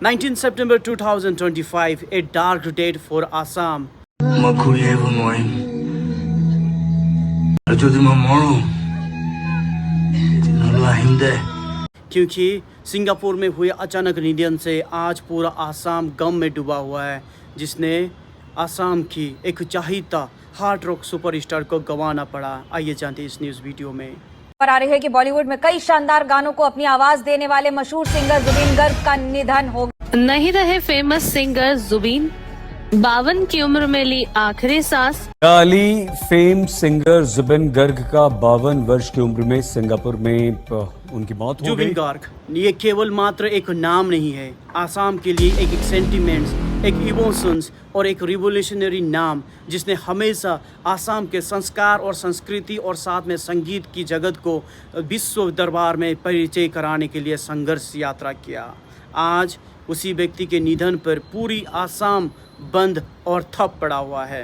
19 September 2025, a dark date for Assam. মই ঘূৰি আহিব নোৱাৰিম আৰু যদি মই মৰো এদিনলৈ আহিম দে क्योंकि सिंगापुर में हुए अचानक निधन से आज पूरा आसाम गम में डूबा हुआ है, जिसने आसाम की एक चाहता हार्ड रॉक सुपरस्टार को गंवाना पड़ा। आइए जानते हैं इस न्यूज़ वीडियो में। आ रही है कि बॉलीवुड में कई शानदार गानों को अपनी आवाज देने वाले मशहूर सिंगर जुबिन गर्ग का निधन हो गया। नहीं रहे फेमस सिंगर जुबिन, 52 की उम्र में ली आखिरी सांस। काली फेम सिंगर जुबिन गर्ग का 52 वर्ष की उम्र में सिंगापुर में उनकी मौत हो गई। जुबिन गर्ग ये केवल मात्र एक नाम नहीं है, आसाम के लिए एक सेंटिमेंट्स, एक इमोशंस और एक रिवोल्यूशनरी नाम, जिसने हमेशा आसाम के संस्कार और संस्कृति और साथ में संगीत की जगत को विश्व दरबार में परिचय कराने के लिए संघर्ष यात्रा किया। आज उसी व्यक्ति के निधन पर पूरी आसाम बंद और ठप पड़ा हुआ है।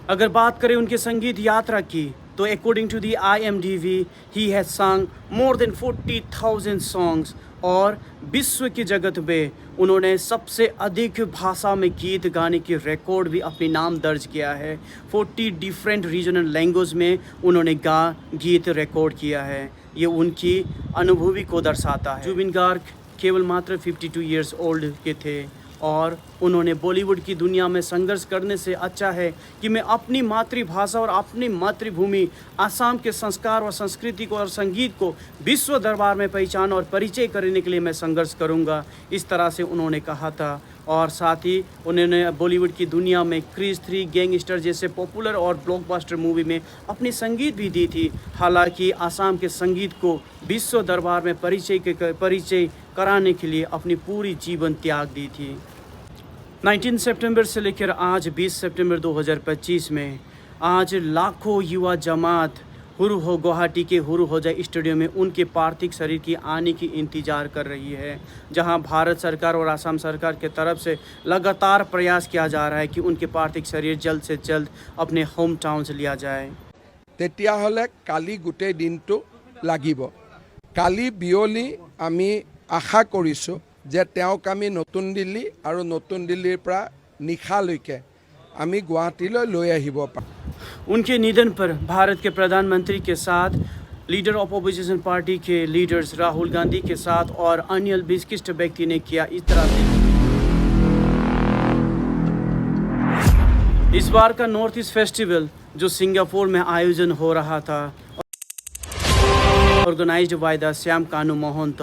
अगर बात करें उनके संगीत यात्रा की, तो according to the IMDb he has song more than 40,000 songs और विश्व की जगत में उन्होंने सबसे अधिक भाषा में गीत गाने की रिकॉर्ड भी अपने नाम दर्ज किया है। 40 डिफरेंट रीजनल लैंग्वेज में उन्होंने गीत रिकॉर्ड किया है। ये उनकी अनुभूति को दर्शाता है। जुबिन गर्ग केवल मात्र 52 ईयर्स ओल्ड के थे और उन्होंने बॉलीवुड की दुनिया में संघर्ष करने से अच्छा है कि मैं अपनी मातृभाषा और अपनी मातृभूमि आसाम के संस्कार और संस्कृति को और संगीत को विश्व दरबार में पहचान और परिचय करने के लिए मैं संघर्ष करूंगा, इस तरह से उन्होंने कहा था। और साथ ही उन्होंने बॉलीवुड की दुनिया में क्रिस 3, गैंगस्टर जैसे पॉपुलर और ब्लॉकबस्टर मूवी में अपनी संगीत भी दी थी। हालांकि आसाम के संगीत को विश्व दरबार में परिचय कराने के लिए अपनी पूरी जीवन त्याग दी थी। 19 सितंबर से लेकर आज 20 सितंबर 2025 में आज लाखों युवा जमात हुरु हो गुवाहाटी के हुरु होजा स्टेडियम में उनके पार्थिव शरीर की आने की इंतज़ार कर रही है, जहां भारत सरकार और असम सरकार के तरफ से लगातार प्रयास किया जा रहा है कि उनके पार्थिव शरीर जल्द से जल्द अपने होम टाउन से लिया जाए। तेतिया हले काली गुटे दिनटो लागिब। काली बियली आमी आशा करिছোঁ जे তেওঁক আমি নতুন দিল্লী আৰু নতুন দিল্লীৰ পৰা নিশালৈকে আমি গুৱাহাটীলৈ লৈ আহিব পাৰোঁ। उनके निधन पर भारत के प्रधानमंत्री के साथ लीडर ऑफ अपोजिशन पार्टी के लीडर्स राहुल गांधी के साथ और अन्य विशिष्ट व्यक्ति ने किया इस तरह से। इस बार का नॉर्थ ईस्ट फेस्टिवल जो सिंगापुर में आयोजन हो रहा था, ऑर्गेनाइज्ड बाय द श्याम कानू मोहंत,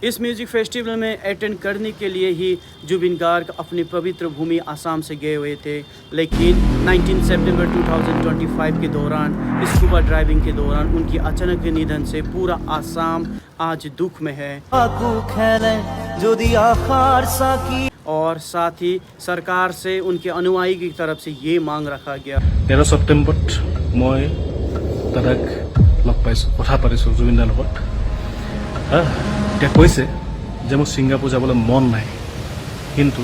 इस म्यूजिक फेस्टिवल में अटेंड करने के लिए ही जुबिन गर्ग अपनी पवित्र भूमि आसाम से गए हुए थे। लेकिन 19 सितंबर 2025 के दौरान स्कूबा ड्राइविंग के दौरान उनकी अचानक निधन से पूरा आसाम आज दुख में है। और साथ ही सरकार से उनके अनुयायी की तरफ से ये मांग रखा गया। 13 सितंबर मैं दादाक लग पाइছোঁ, কথা পাতিছোঁ জুবিনদাৰ লগত। এতিয়া কৈছে যে মোৰ ছিংগাপুৰ যাবলৈ মন নাই, কিন্তু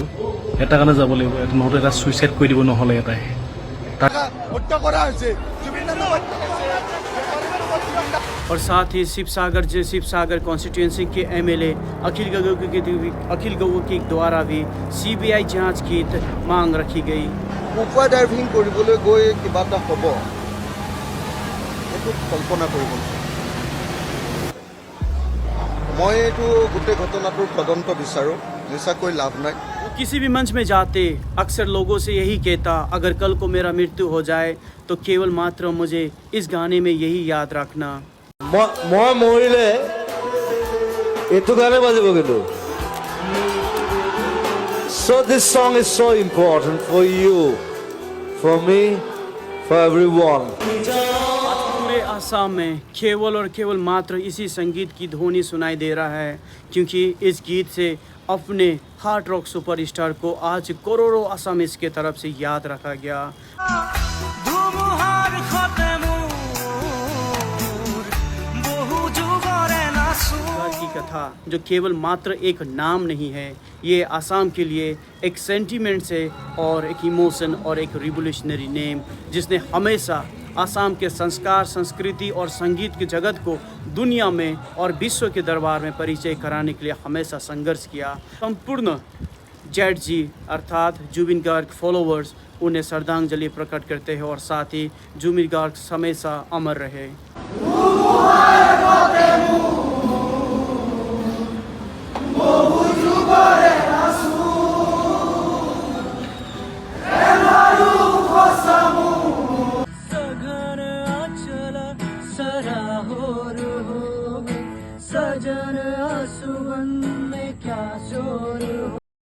এটা কাৰণে যাব লাগিব, নহ'লে এটা ছুইচাইড কৰি দিব, নহ'লে এটাই और साथ ही शिवसागर कॉन्स्टिट्यूंसी के MLA अखिल गगोई के द्वारा भी CBI जांच की मांग रखी गई। স্কুবা ডাইভিং কৰিবলৈ গৈ কিবা এটা হ'ব এইটো কল্পনা কৰিব। মই এইটো গোটেই ঘটনাটোৰ তদন্ত বিচাৰোঁ, নিচা कोई लाभ নাই। किसी भी मंच में जाते अक्सर लोगों से यही कहता, अगर कल को मेरा मृत्यु हो जाए तो केवल मात्र मुझे इस गाने में यही याद रखना। मैं मरिले एतु गाने बाजिब किन्तु। So this song is so important for you, for me, for everyone. पूरे आसाम में केवल और केवल मात्र इसी संगीत की ध्वनि सुनाई दे रहा है, क्योंकि इस गीत से अपने हार्ड रॉक सुपरस्टार को आज करोड़ों असमीज के तरफ से याद रखा गया। की कथा जो केवल मात्र एक नाम नहीं है, ये आसाम के लिए एक सेंटिमेंट्स है और एक इमोशन और एक रिवोल्यूशनरी नेम, जिसने हमेशा आसाम के संस्कार, संस्कृति और संगीत के जगत को दुनिया में और विश्व के दरबार में परिचय कराने के लिए हमेशा संघर्ष किया। संपूर्ण जेट जी अर्थात जुबिन गार्ग फॉलोवर्स उन्हें श्रद्धांजलि प्रकट करते हैं और साथ ही जुबिन गार्ग हमेशा अमर रहे। सजन आंसुओं में क्या शोर